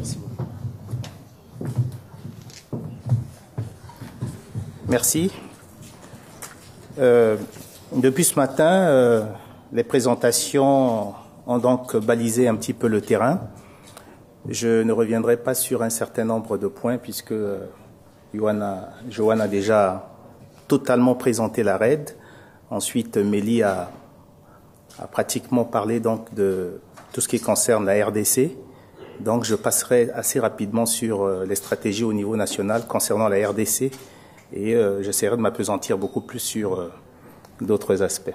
Merci beaucoup. Merci. Depuis ce matin, les présentations ont donc balisé un petit peu le terrain. Je ne reviendrai pas sur un certain nombre de points puisque Johan a déjà totalement présenté la RED. Ensuite, Mélie a pratiquement parlé donc de tout ce qui concerne la RDC. Donc, je passerai assez rapidement sur les stratégies au niveau national concernant la RDC et j'essaierai de m'appesantir beaucoup plus sur d'autres aspects.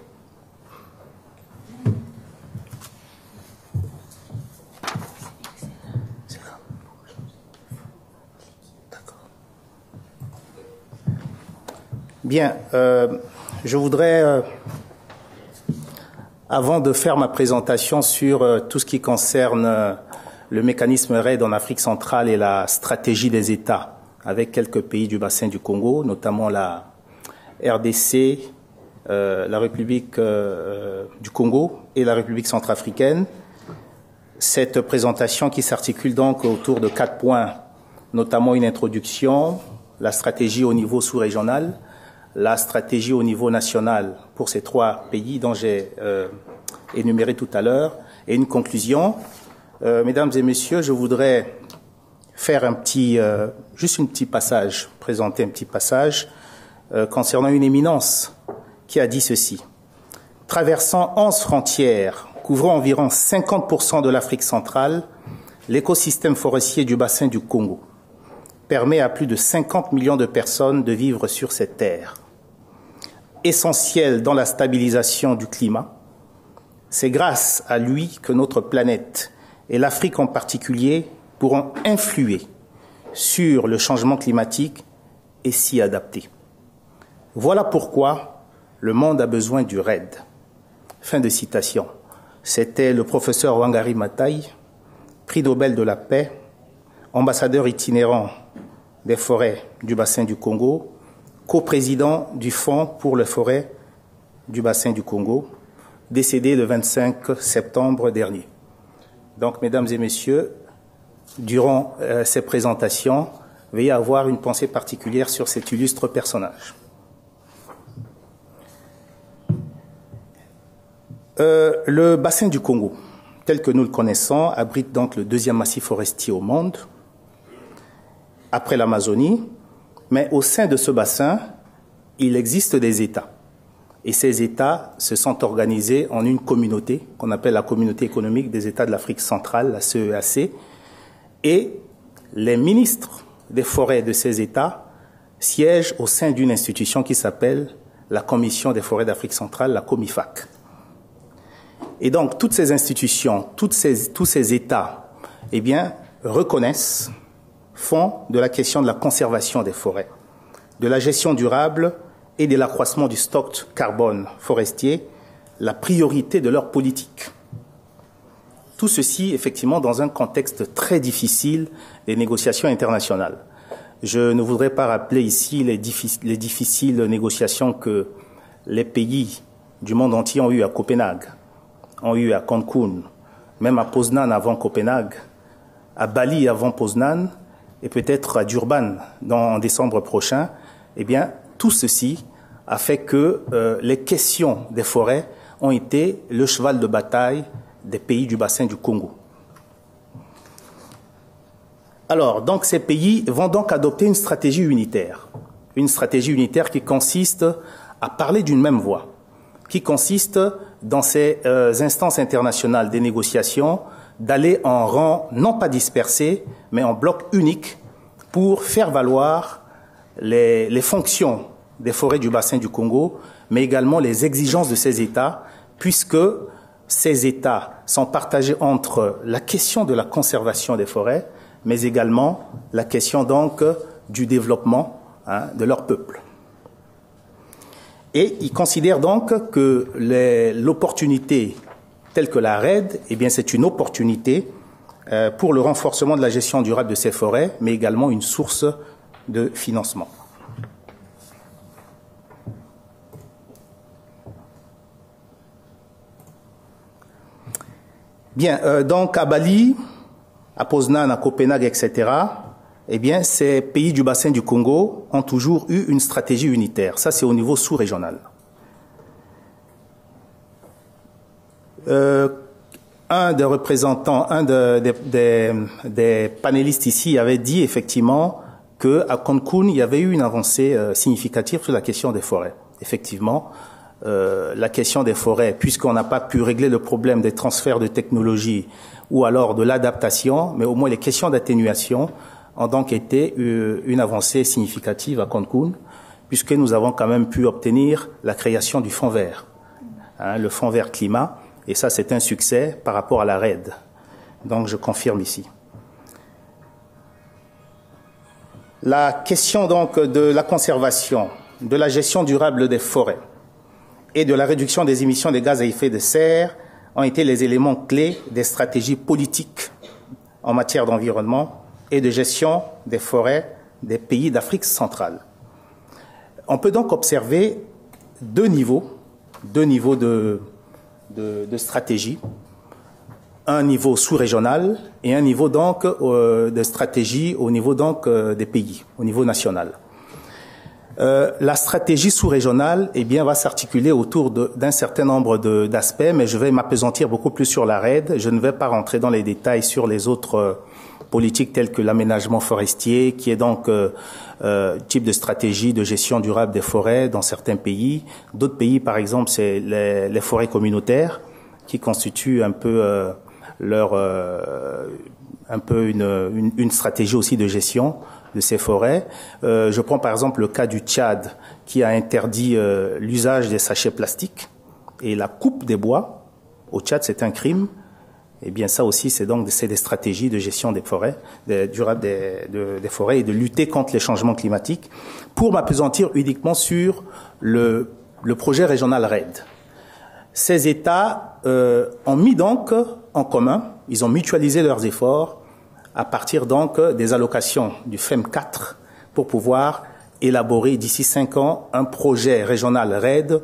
Bien, je voudrais, avant de faire ma présentation sur tout ce qui concerne le mécanisme RED en Afrique centrale et la stratégie des États avec quelques pays du bassin du Congo, notamment la RDC, la République du Congo et la République centrafricaine. Cette présentation qui s'articule donc autour de 4 points, notamment une introduction, la stratégie au niveau sous-régional, la stratégie au niveau national pour ces 3 pays dont j'ai énuméré tout à l'heure, et une conclusion. Mesdames et messieurs, je voudrais faire juste un petit passage, présenter un petit passage concernant une éminence qui a dit ceci. Traversant 11 frontières, couvrant environ 50% de l'Afrique centrale, l'écosystème forestier du bassin du Congo permet à plus de 50 millions de personnes de vivre sur cette terre. Essentiel dans la stabilisation du climat, c'est grâce à lui que notre planète, et l'Afrique en particulier, pourront influer sur le changement climatique et s'y adapter. Voilà pourquoi le monde a besoin du RED. Fin de citation. C'était le professeur Wangari Maathai, prix Nobel de la paix, ambassadeur itinérant des forêts du bassin du Congo, coprésident du Fonds pour les forêts du bassin du Congo, décédé le 25 septembre dernier. Donc, mesdames et messieurs, durant ces présentations, veuillez avoir une pensée particulière sur cet illustre personnage. Le bassin du Congo, tel que nous le connaissons, abrite donc le 2e massif forestier au monde, après l'Amazonie, mais au sein de ce bassin, il existe des États. Et ces États se sont organisés en une communauté qu'on appelle la Communauté économique des États de l'Afrique centrale, la CEAC, et les ministres des forêts de ces États siègent au sein d'une institution qui s'appelle la Commission des forêts d'Afrique centrale, la COMIFAC. Et donc, toutes ces institutions, tous ces États, eh bien, reconnaissent, font de la question de la conservation des forêts, de la gestion durable et de l'accroissement du stock carbone forestier la priorité de leur politique. Tout ceci, effectivement, dans un contexte très difficile des négociations internationales. Je ne voudrais pas rappeler ici les difficiles négociations que les pays du monde entier ont eues à Copenhague, ont eues à Cancun, même à Poznan avant Copenhague, à Bali avant Poznan, et peut-être à Durban en décembre prochain. Eh bien, tout ceci a fait que les questions des forêts ont été le cheval de bataille des pays du bassin du Congo. Alors, donc, ces pays vont donc adopter une stratégie unitaire qui consiste à parler d'une même voix, qui consiste, dans ces instances internationales des négociations, d'aller en rang non pas dispersé, mais en bloc unique pour faire valoir les fonctions des forêts du bassin du Congo, mais également les exigences de ces États, puisque ces États sont partagés entre la question de la conservation des forêts, mais également la question donc du développement de leur peuple. Et ils considèrent donc que l'opportunité telle que la RED, eh bien, c'est une opportunité pour le renforcement de la gestion durable de ces forêts, mais également une source de financement. Bien, donc à Bali, à Poznan, à Copenhague, etc., eh bien, ces pays du bassin du Congo ont toujours eu une stratégie unitaire. Ça, c'est au niveau sous-régional. Un des représentants, des panélistes ici avait dit effectivement qu'à Cancun, il y avait eu une avancée significative sur la question des forêts. Effectivement, la question des forêts, puisqu'on n'a pas pu régler le problème des transferts de technologie ou alors de l'adaptation, mais au moins les questions d'atténuation ont donc été une avancée significative à Cancun, puisque nous avons quand même pu obtenir la création du Fonds vert, le Fonds vert climat, et ça c'est un succès par rapport à la RED. Donc je confirme ici. La question donc de la conservation, de la gestion durable des forêts et de la réduction des émissions de gaz à effet de serre ont été les éléments clés des stratégies politiques en matière d'environnement et de gestion des forêts des pays d'Afrique centrale. On peut donc observer deux niveaux de stratégie, un niveau sous-régional et un niveau donc de stratégie au niveau donc des pays, au niveau national. La stratégie sous-régionale, eh bien, va s'articuler autour d'un certain nombre d'aspects, mais je vais m'appesantir beaucoup plus sur la RED. Je ne vais pas rentrer dans les détails sur les autres politiques telles que l'aménagement forestier, qui est donc type de stratégie de gestion durable des forêts dans certains pays. D'autres pays, par exemple, c'est les forêts communautaires, qui constituent un peu une stratégie aussi de gestion de ces forêts. Je prends par exemple le cas du Tchad, qui a interdit l'usage des sachets plastiques et la coupe des bois. Au Tchad, c'est un crime. Eh bien, ça aussi, c'est des stratégies de gestion des forêts, durable des forêts et de lutter contre les changements climatiques. Pour m'appesantir uniquement sur le projet régional RED. Ces États ont mis donc en commun, ils ont mutualisé leurs efforts à partir donc des allocations du FEM 4 pour pouvoir élaborer d'ici 5 ans un projet régional RED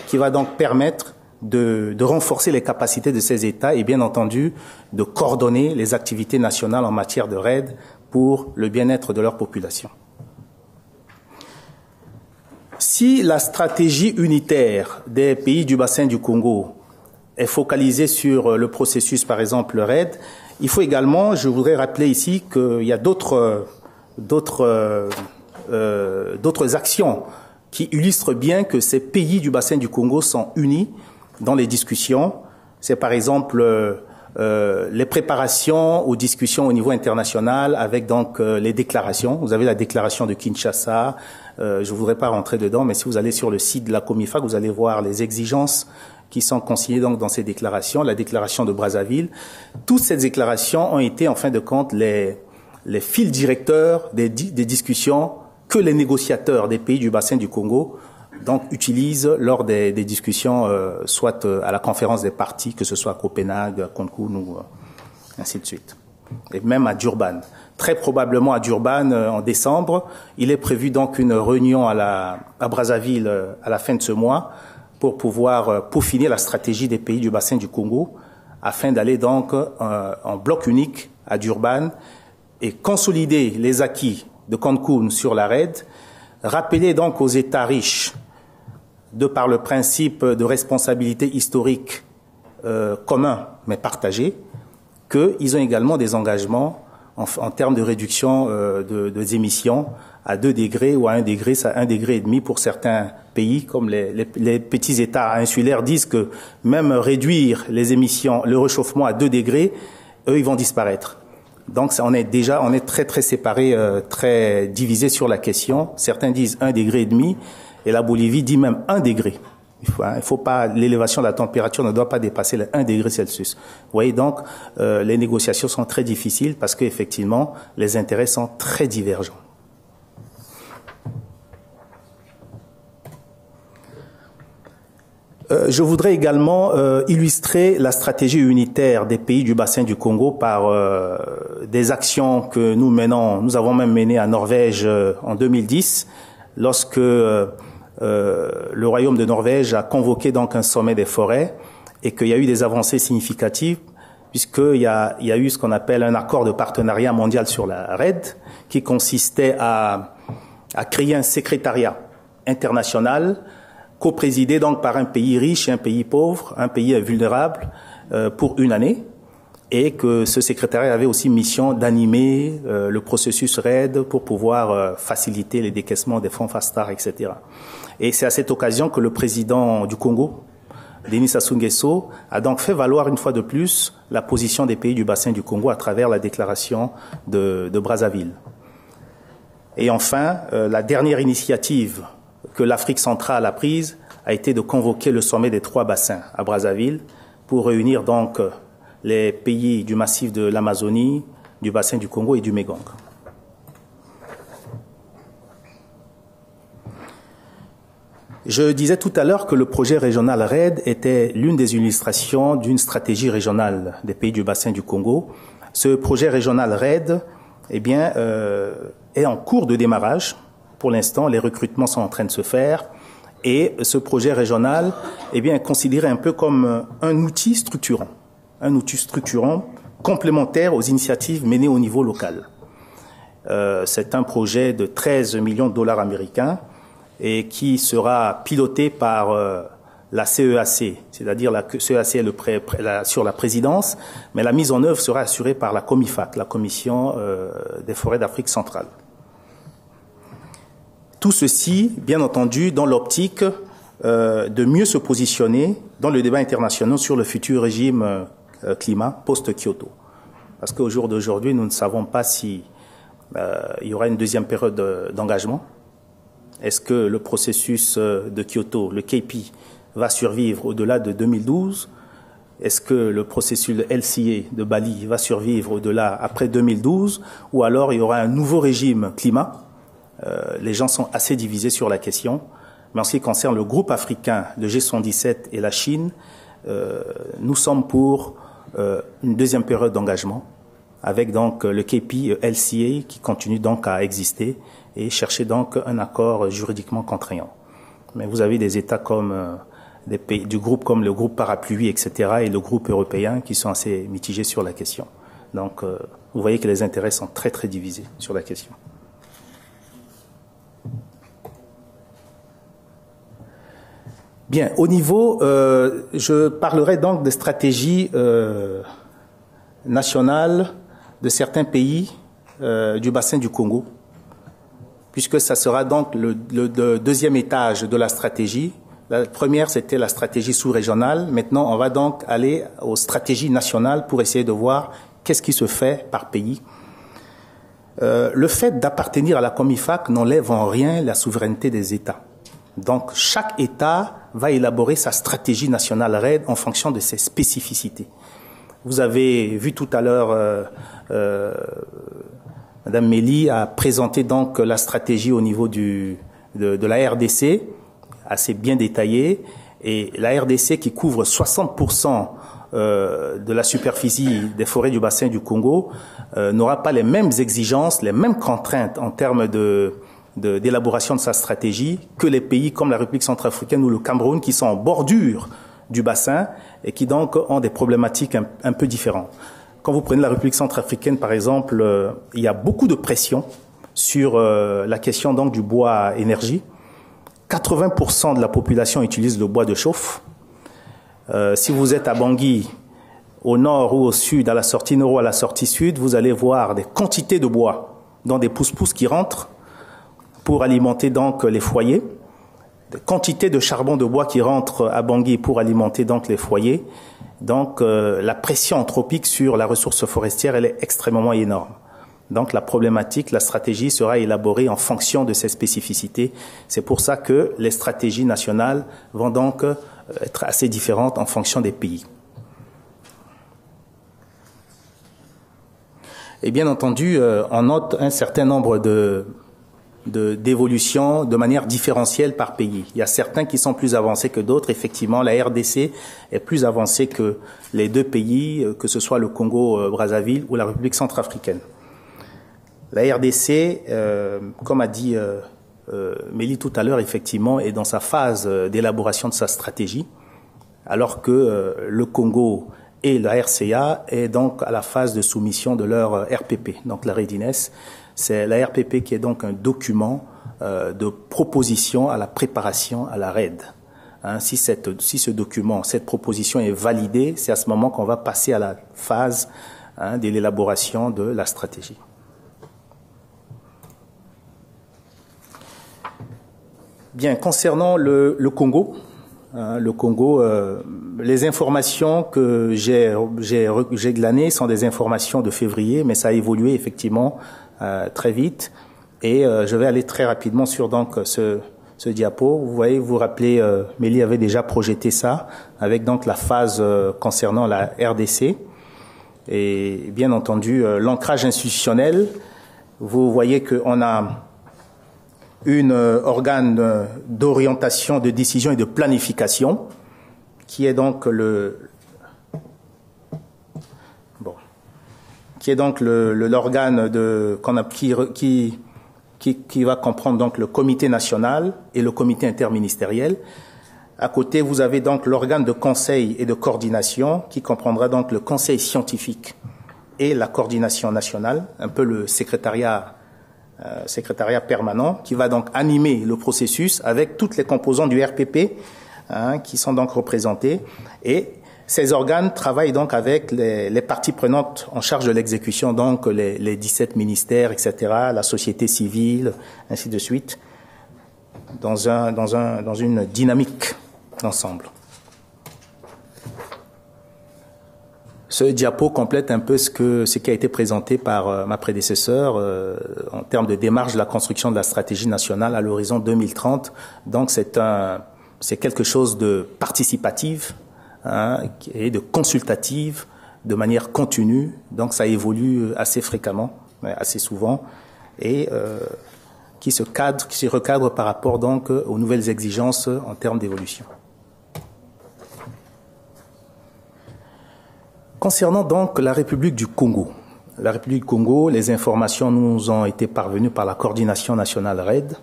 qui va donc permettre de renforcer les capacités de ces États et bien entendu de coordonner les activités nationales en matière de RED pour le bien-être de leur population. Si la stratégie unitaire des pays du bassin du Congo est focalisée sur le processus, par exemple, RED, il faut également, je voudrais rappeler ici qu'il y a d'autres actions qui illustrent bien que ces pays du bassin du Congo sont unis dans les discussions. C'est par exemple les préparations aux discussions au niveau international avec donc les déclarations. Vous avez la déclaration de Kinshasa. Je ne voudrais pas rentrer dedans, mais si vous allez sur le site de la Comifac, vous allez voir les exigences qui sont consignées donc dans ces déclarations, la déclaration de Brazzaville. Toutes ces déclarations ont été en fin de compte les fils directeurs des discussions que les négociateurs des pays du bassin du Congo donc utilisent lors des discussions, soit à la conférence des parties, que ce soit à Copenhague, à Cancun ou ainsi de suite. Et même à Durban. Très probablement à Durban, en décembre, il est prévu donc une réunion à Brazzaville à la fin de ce mois pour pouvoir peaufiner la stratégie des pays du bassin du Congo afin d'aller donc en bloc unique à Durban et consolider les acquis de Cancun sur la RED, rappeler donc aux États riches, de par le principe de responsabilité historique commun mais partagé, qu'ils ont également des engagements en termes de réduction des émissions à 2 degrés ou à 1 degré, à 1,5 degré pour certains pays, comme les petits États insulaires disent que même réduire les émissions, le réchauffement à 2 degrés, eux, ils vont disparaître. Donc, on est très, très séparés, très divisés sur la question. Certains disent 1,5 degré et la Bolivie dit même 1 degré. Il faut pas, l'élévation de la température ne doit pas dépasser les 1 degré Celsius. Vous voyez donc, les négociations sont très difficiles parce qu'effectivement, les intérêts sont très divergents. Je voudrais également illustrer la stratégie unitaire des pays du bassin du Congo par des actions que nous menons. Nous avons même mené à Norvège en 2010, lorsque le Royaume de Norvège a convoqué donc un sommet des forêts et qu'il y a eu des avancées significatives puisqu'il y a eu ce qu'on appelle un accord de partenariat mondial sur la RED, qui consistait à créer un secrétariat international coprésidé donc par un pays riche et un pays pauvre, un pays vulnérable, pour une année, et que ce secrétariat avait aussi mission d'animer le processus RED pour pouvoir faciliter les décaissements des fonds FASTAR, etc. Et c'est à cette occasion que le président du Congo, Denis Sassou Nguesso, a donc fait valoir une fois de plus la position des pays du bassin du Congo à travers la déclaration de Brazzaville. Et enfin, la dernière initiative que l'Afrique centrale a prise a été de convoquer le sommet des 3 bassins à Brazzaville pour réunir donc les pays du massif de l'Amazonie, du bassin du Congo et du Mékong. Je disais tout à l'heure que le projet régional RED était l'une des illustrations d'une stratégie régionale des pays du bassin du Congo. Ce projet régional RED, eh bien, est en cours de démarrage. Pour l'instant, les recrutements sont en train de se faire. Et ce projet régional, eh bien, est considéré un peu comme un outil structurant complémentaire aux initiatives menées au niveau local. C'est un projet de 13 millions de dollars américains et qui sera piloté par la CEAC, c'est-à-dire la CEAC est sur la présidence, mais la mise en œuvre sera assurée par la COMIFAC, la Commission des forêts d'Afrique centrale. Tout ceci, bien entendu, dans l'optique de mieux se positionner dans le débat international sur le futur régime climat post-Kyoto. Parce qu'au jour d'aujourd'hui, nous ne savons pas si il y aura une deuxième période d'engagement. Est-ce que le processus de Kyoto, le KP, va survivre au-delà de 2012? Est-ce que le processus de LCA de Bali va survivre au-delà après 2012? Ou alors il y aura un nouveau régime climat? Les gens sont assez divisés sur la question. Mais en ce qui concerne le groupe africain, le G77 et la Chine, nous sommes pour une deuxième période d'engagement avec donc le KP LCA qui continue donc à exister et chercher donc un accord juridiquement contraignant. Mais vous avez des États comme des pays du groupe comme le groupe parapluie, etc. et le groupe européen qui sont assez mitigés sur la question. Donc vous voyez que les intérêts sont très très divisés sur la question. Bien, au niveau, je parlerai donc des stratégies nationales de certains pays du bassin du Congo, puisque ça sera donc le deuxième étage de la stratégie. La première, c'était la stratégie sous-régionale. Maintenant, on va donc aller aux stratégies nationales pour essayer de voir qu'est-ce qui se fait par pays. Le fait d'appartenir à la COMIFAC n'enlève en rien la souveraineté des États. Donc, chaque État va élaborer sa stratégie nationale RED en fonction de ses spécificités. Vous avez vu tout à l'heure, Madame Mélie a présenté donc la stratégie au niveau de la RDC, assez bien détaillée, et la RDC qui couvre 60% de la superficie des forêts du bassin du Congo n'aura pas les mêmes exigences, les mêmes contraintes en termes d'élaboration de sa stratégie que les pays comme la République centrafricaine ou le Cameroun qui sont en bordure du bassin et qui donc ont des problématiques un peu différentes. Quand vous prenez la République centrafricaine par exemple, il y a beaucoup de pression sur la question donc du bois énergie. 80% de la population utilise le bois de chauffe. Si vous êtes à Bangui, au nord ou au sud, à la sortie nord ou à la sortie sud, vous allez voir des quantités de bois dans des pousses-pousses qui rentrent pour alimenter donc les foyers, des quantités de charbon de bois qui rentrent à Bangui pour alimenter donc les foyers. Donc la pression anthropique sur la ressource forestière, elle est extrêmement énorme. Donc la problématique, la stratégie sera élaborée en fonction de ces spécificités. C'est pour ça que les stratégies nationales vont donc être assez différentes en fonction des pays. Et bien entendu, on note un certain nombre d'évolutions de manière différentielle par pays. Il y a certains qui sont plus avancés que d'autres. Effectivement, la RDC est plus avancée que les deux pays, que ce soit le Congo-Brazzaville ou la République centrafricaine. La RDC, comme a dit Mélie tout à l'heure, effectivement, est dans sa phase d'élaboration de sa stratégie, alors que le Congo et la RCA est donc à la phase de soumission de leur RPP, donc la readiness. C'est la RPP qui est donc un document de proposition à la préparation à la RAID. Hein, si ce document, cette proposition est validée, c'est à ce moment qu'on va passer à la phase de l'élaboration de la stratégie. Bien, concernant le Congo, les informations que j'ai glanées sont des informations de février, mais ça a évolué effectivement très vite. Et je vais aller très rapidement sur donc ce diapo. Vous voyez, vous vous rappelez, Mélie avait déjà projeté ça avec donc la phase concernant la RDC. Et bien entendu, l'ancrage institutionnel. Vous voyez qu'on a une organe d'orientation, de décision et de planification, qui est donc l'organe qui va comprendre donc le comité national et le comité interministériel. À côté, vous avez donc l'organe de conseil et de coordination qui comprendra donc le conseil scientifique et la coordination nationale, un peu le secrétariat permanent qui va donc animer le processus avec toutes les composantes du RPP qui sont donc représentés. Et ces organes travaillent donc avec les parties prenantes en charge de l'exécution, donc les 17 ministères, etc., la société civile, ainsi de suite, dans une dynamique d'ensemble. Ce diapo complète un peu ce qui a été présenté par ma prédécesseur en termes de démarche de la construction de la stratégie nationale à l'horizon 2030. Donc c'est quelque chose de participatif et de consultatif de manière continue. Donc ça évolue assez fréquemment, assez souvent, et qui se recadre par rapport donc aux nouvelles exigences en termes d'évolution. Concernant donc la République du Congo, les informations nous ont été parvenues par la coordination nationale RAID.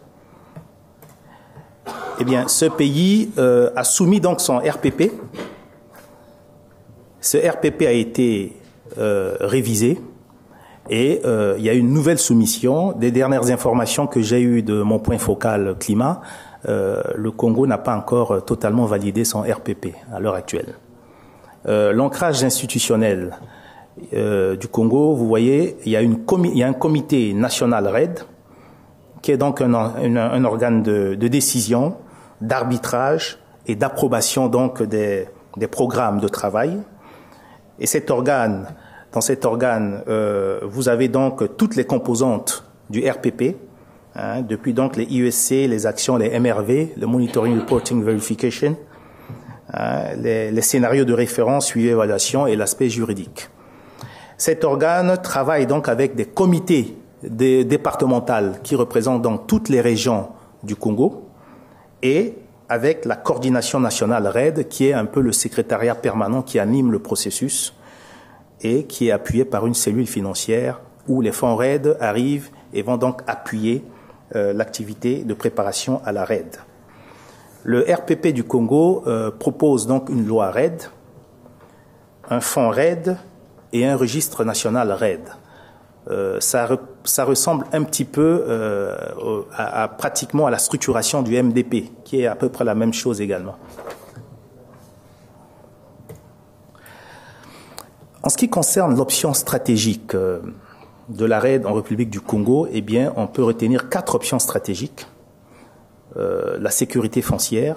Eh bien, ce pays a soumis donc son RPP. Ce RPP a été révisé et il y a eu une nouvelle soumission. Des dernières informations que j'ai eues de mon point focal climat, le Congo n'a pas encore totalement validé son RPP à l'heure actuelle. L'ancrage institutionnel du Congo, vous voyez, il y a un comité national RAID qui est donc un organe de décision, d'arbitrage et d'approbation donc des programmes de travail. Et dans cet organe, vous avez donc toutes les composantes du RPP, depuis donc les IEC, les actions, les MRV, le Monitoring Reporting Verification, les scénarios de référence, suivi, évaluation et l'aspect juridique. Cet organe travaille donc avec des comités départementaux qui représentent donc toutes les régions du Congo et avec la coordination nationale RAID qui est un peu le secrétariat permanent qui anime le processus et qui est appuyé par une cellule financière où les fonds RAID arrivent et vont donc appuyer l'activité de préparation à la RAID. Le RPP du Congo propose donc une loi RAID, un fonds RAID et un registre national RAID. Ça ressemble un petit peu pratiquement à la structuration du MDP, qui est à peu près la même chose également. En ce qui concerne l'option stratégique de la RAID en République du Congo, eh bien, on peut retenir 4 options stratégiques. La sécurité foncière,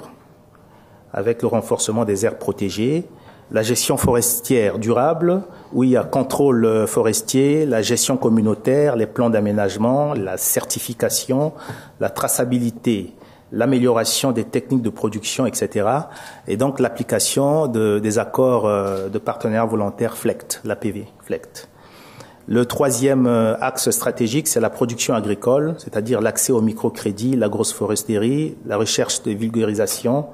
avec le renforcement des aires protégées, la gestion forestière durable, où il y a contrôle forestier, la gestion communautaire, les plans d'aménagement, la certification, la traçabilité, l'amélioration des techniques de production, etc. Et donc l'application des accords de partenariat volontaire FLECT, l'APV, FLECT. Le troisième axe stratégique, c'est la production agricole, c'est-à-dire l'accès au microcrédit, l'agroforesterie, la recherche de vulgarisation,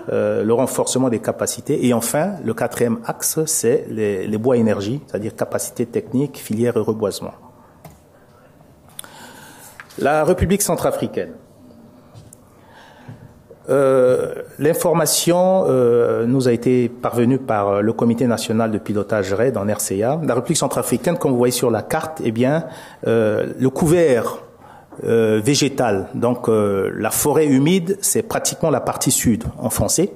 le renforcement des capacités. Et enfin, le quatrième axe, c'est les bois énergie, c'est-à-dire capacité technique, filière et reboisement. La République centrafricaine. L'information nous a été parvenue par le Comité national de pilotage RAID en RCA. La République centrafricaine, comme vous voyez sur la carte, eh bien, le couvert végétal, donc la forêt humide, c'est pratiquement la partie sud, enfoncée.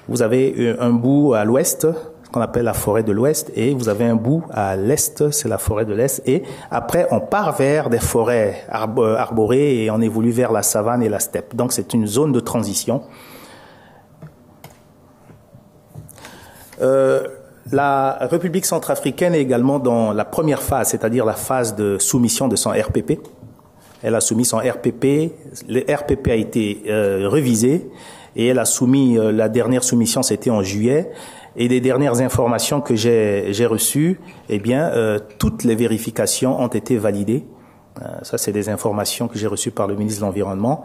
Vous avez un bout à l'ouest, qu'on appelle la forêt de l'Ouest, et vous avez un bout à l'Est, c'est la forêt de l'Est, et après on part vers des forêts arborées et on évolue vers la savane et la steppe. Donc c'est une zone de transition. La République centrafricaine est également dans la première phase, c'est-à-dire la phase de soumission de son RPP. Elle a soumis son RPP, le RPP a été révisé, et elle a soumis, la dernière soumission c'était en juillet. Et des dernières informations que j'ai reçues, eh bien, toutes les vérifications ont été validées. Ça, c'est des informations que j'ai reçues par le ministre de l'Environnement.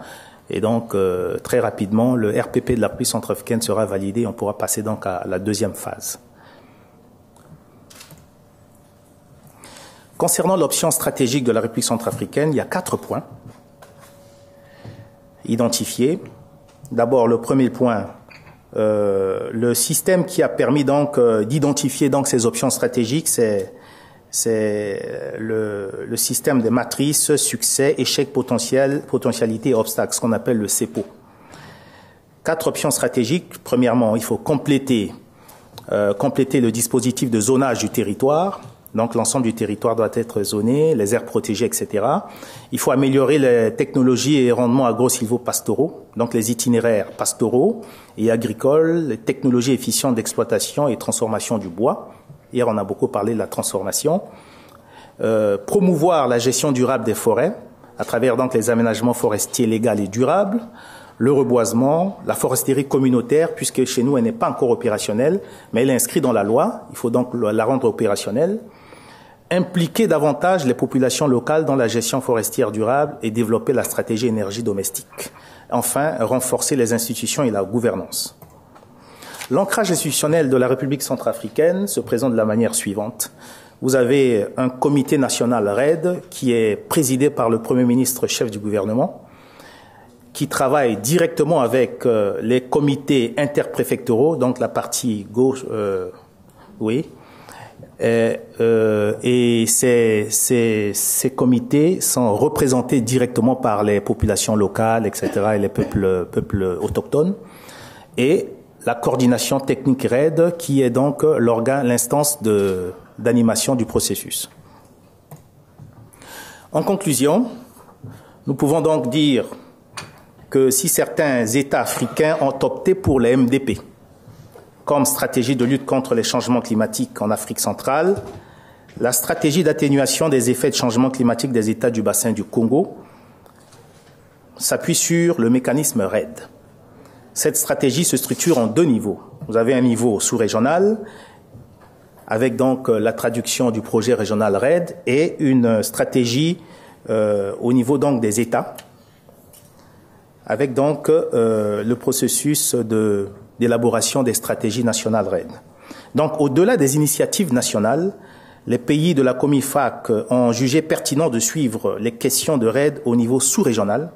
Et donc, très rapidement, le RPP de la République centrafricaine sera validé. On pourra passer donc à la deuxième phase. Concernant l'option stratégique de la République centrafricaine, il y a 4 points identifiés. D'abord, le premier point, le système qui a permis donc d'identifier donc ces options stratégiques, c'est le système des matrices succès, échec potentiel, potentialité et obstacle, ce qu'on appelle le CEPO. 4 options stratégiques. Premièrement, il faut compléter le dispositif de zonage du territoire. Donc l'ensemble du territoire doit être zoné, les aires protégées, etc. Il faut améliorer les technologies et rendements agro-silvopastoraux, donc les itinéraires pastoraux et agricoles, les technologies efficientes d'exploitation et transformation du bois. Hier, on a beaucoup parlé de la transformation. Promouvoir la gestion durable des forêts à travers donc les aménagements forestiers légaux et durables, le reboisement, la foresterie communautaire, puisque chez nous, elle n'est pas encore opérationnelle, mais elle est inscrite dans la loi. Il faut donc la rendre opérationnelle. Impliquer davantage les populations locales dans la gestion forestière durable et développer la stratégie énergie domestique. Enfin, renforcer les institutions et la gouvernance. L'ancrage institutionnel de la République centrafricaine se présente de la manière suivante. Vous avez un comité national RAID qui est présidé par le Premier ministre chef du gouvernement, qui travaille directement avec les comités interpréfectoraux, donc la partie gauche, oui. Et ces comités sont représentés directement par les populations locales, etc., et les peuples autochtones. Et la coordination technique RAID, qui est donc l'instance d'animation du processus. En conclusion, nous pouvons donc dire que si certains États africains ont opté pour les MDP comme stratégie de lutte contre les changements climatiques en Afrique centrale, la stratégie d'atténuation des effets de changement climatique des États du bassin du Congo s'appuie sur le mécanisme RAID. Cette stratégie se structure en 2 niveaux. Vous avez un niveau sous-régional, avec donc la traduction du projet régional RAID, et une stratégie au niveau donc des États, avec donc le processus d'élaboration des stratégies nationales RAID. Donc, au-delà des initiatives nationales, les pays de la COMIFAC ont jugé pertinent de suivre les questions de RAID au niveau sous-régional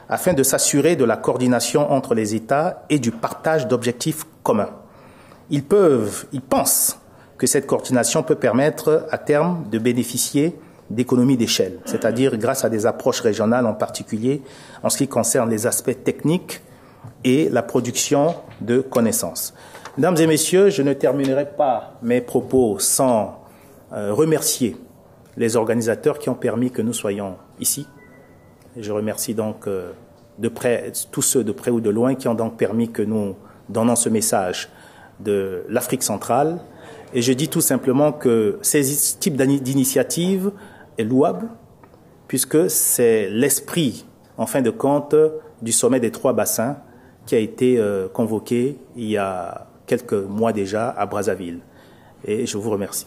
afin de s'assurer de la coordination entre les États et du partage d'objectifs communs. Ils pensent que cette coordination peut permettre à terme de bénéficier d'économies d'échelle, c'est-à-dire grâce à des approches régionales, en particulier en ce qui concerne les aspects techniques et la production de connaissances. Mesdames et messieurs, je ne terminerai pas mes propos sans remercier les organisateurs qui ont permis que nous soyons ici. Je remercie donc de près, tous ceux de près ou de loin qui ont donc permis que nous donnons ce message de l'Afrique centrale. Et je dis tout simplement que ces types d'initiatives est louable, puisque c'est l'esprit, en fin de compte, du sommet des 3 bassins qui a été convoqué il y a quelques mois déjà à Brazzaville. Et je vous remercie.